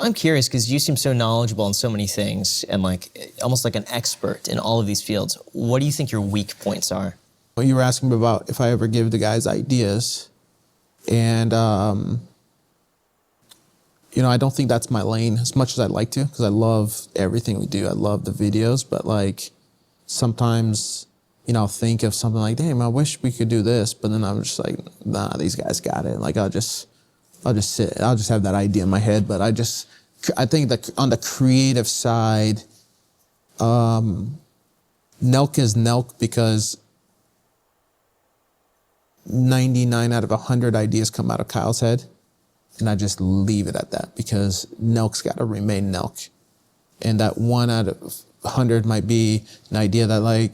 I'm curious, because you seem so knowledgeable in so many things and like almost like an expert in all of these fields. What do you think your weak points are? Well, you were asking me about if I ever give the guys ideas. And, you know, I don't think that's my lane as much as I'd like to, because I love everything we do. I love the videos, but like sometimes, you know, I'll think of something like, damn, I wish we could do this. But then I'm just like, nah, these guys got it. Like I'll just have that idea in my head. But I think that on the creative side, NELK is NELK because 99 out of 100 ideas come out of Kyle's head. And I just leave it at that because NELK's got to remain NELK. And that 1 out of 100 might be an idea that like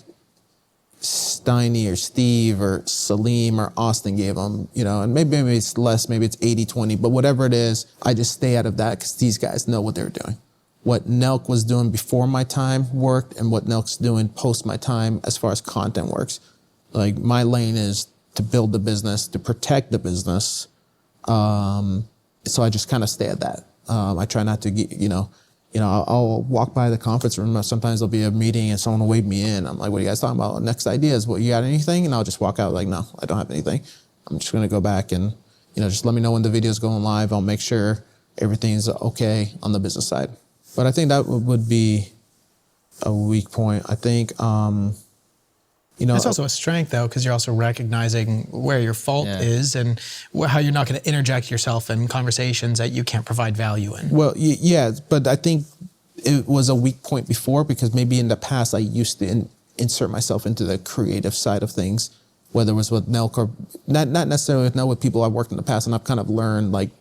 Steiny or Steve or Salim or Austin gave them, you know, and maybe it's less, maybe it's 80-20, but whatever it is, I just stay out of that because these guys know what they're doing. What NELK was doing before my time worked and what NELK's doing post my time as far as content works. Like my lane is to build the business, to protect the business. So I just kind of stay at that. I try not to get, you know, I'll walk by the conference room. Sometimes there'll be a meeting and someone will wave me in. I'm like, what are you guys talking about? Next ideas. What, you got anything? And I'll just walk out like, no, I don't have anything. I'm just going to go back and, you know, just let me know when the video's going live. I'll make sure everything's okay on the business side. But I think that would be a weak point. I think, you know, it's also a strength though, because you're also recognizing where your fault is and how you're not going to interject yourself in conversations that you can't provide value in. Well, yeah, but I think it was a weak point before because maybe in the past I used to insert myself into the creative side of things, whether it was with NELK or not necessarily with people I've worked in the past, and I've kind of learned like,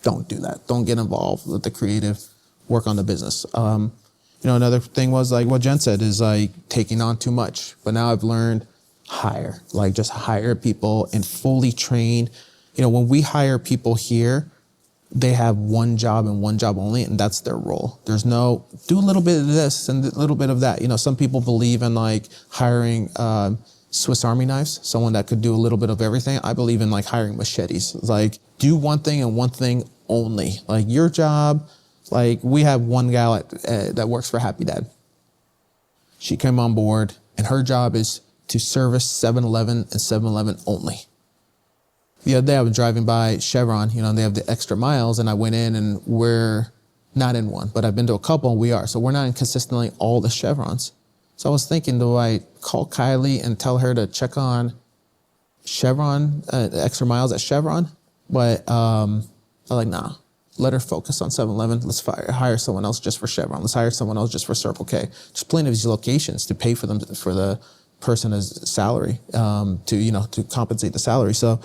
don't do that. Don't get involved with the creative work on the business. You know, another thing was like what Jen said is like taking on too much. But now I've learned like just hire people and fully train. You know, when we hire people here, they have one job and one job only, and that's their role. There's no, do a little bit of this and a little bit of that. You know, some people believe in like hiring Swiss Army knives, someone that could do a little bit of everything. I believe in like hiring machetes. Like do one thing and one thing only. Like your job. Like we have one gal that works for Happy Dad. She came on board and her job is to service 7-Eleven and 7-Eleven only. The other day I was driving by Chevron, you know, and they have the extra miles, and I went in and we're not in one, but I've been to a couple and we are. So we're not in consistently all the Chevrons. So I was thinking, do I call Kylie and tell her to check on Chevron, extra miles at Chevron? But I'm like, nah. Let her focus on 7-Eleven. Let's hire someone else just for Chevron. Let's hire someone else just for Circle K. Just plenty of these locations to pay for them, for the person's salary, to compensate the salary. So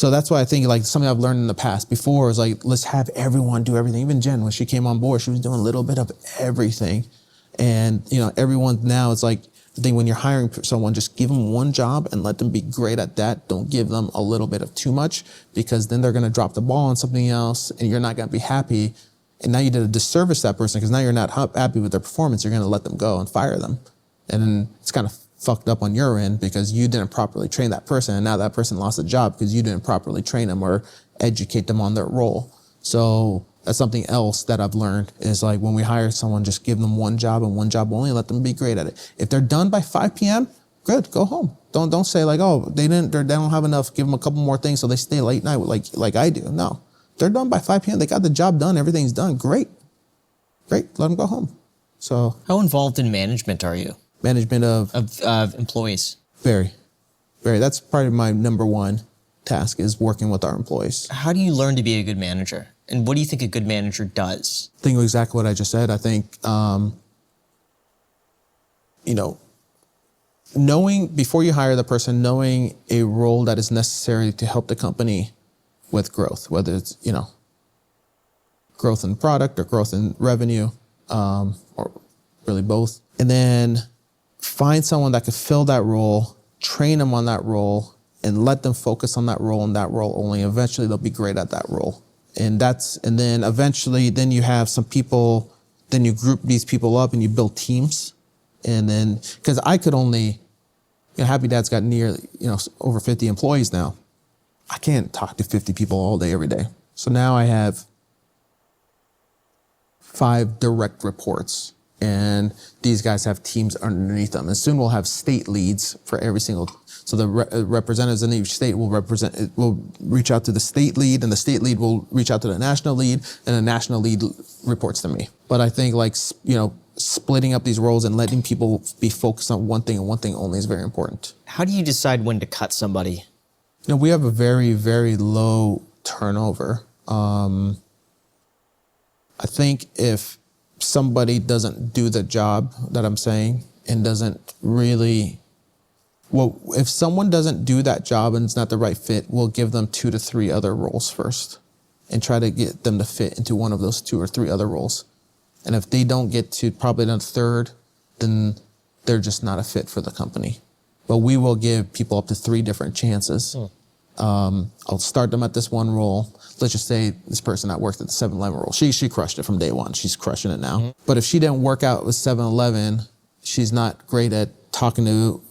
that's why I think like something I've learned in the past before is like, let's have everyone do everything. Even Jen, when she came on board, she was doing a little bit of everything. And, you know, everyone now it's like, I think when you're hiring someone, just give them one job and let them be great at that. Don't give them a little bit of too much because then they're going to drop the ball on something else and you're not going to be happy. And now you did a disservice to that person because now you're not happy with their performance. You're going to let them go and fire them. And then it's kind of fucked up on your end because you didn't properly train that person. And now that person lost a job because you didn't properly train them or educate them on their role. So that's something else that I've learned is like when we hire someone, just give them one job and one job only and let them be great at it. If they're done by 5 p.m., good, go home. Don't say like, oh, they don't have enough, give them a couple more things so they stay late night like I do. No, they're done by 5 p.m. They got the job done, everything's done, great, let them go home. So how involved in management are you? Management of employees? Very. That's probably my number one task is working with our employees. How do you learn to be a good manager? And what do you think a good manager does? I think exactly what I just said. I think, you know, knowing, before you hire the person, knowing a role that is necessary to help the company with growth, whether it's, you know, growth in product or growth in revenue, or really both. And then find someone that could fill that role, train them on that role, and let them focus on that role and that role only. Eventually they'll be great at that role. And then eventually then you have some people, then you group these people up and you build teams. And then, because I could only, you know, Happy Dad's got nearly, you know, over 50 employees now. I can't talk to 50 people all day, every day. So now I have 5 direct reports. And these guys have teams underneath them. And soon we'll have state leads for every single. So the representatives in each state will reach out to the state lead, and the state lead will reach out to the national lead, and the national lead reports to me. But I think splitting up these roles and letting people be focused on one thing and one thing only is very important. How do you decide when to cut somebody? We have a very, very low turnover. I think if somebody doesn't do the job that I'm saying and doesn't really, if someone doesn't do that job and it's not the right fit, we'll give them 2 to 3 other roles first and try to get them to fit into one of those 2 or 3 other roles. And if they don't get to probably the third, then they're just not a fit for the company. But we will give people up to 3 different chances. I'll start them at this one role. Let's just say this person that worked at the 7-Eleven role, she crushed it from day one. She's crushing it now. But if she didn't work out with 7-Eleven, she's not great at talking to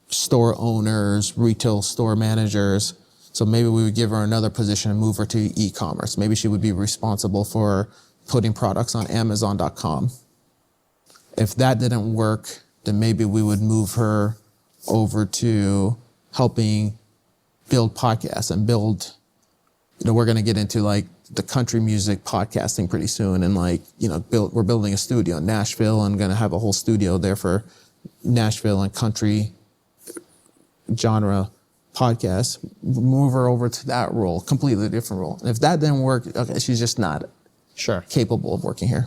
store owners, retail store managers. So maybe we would give her another position and move her to e-commerce. Maybe she would be responsible for putting products on Amazon.com. If that didn't work, then maybe we would move her over to helping build podcasts and build, we're going to get into the country music podcasting pretty soon. And we're building a studio in Nashville and going to have a whole studio there for Nashville and country genre podcasts. Move her over to that role, completely different role. And if that didn't work, okay, she's just not capable of working here.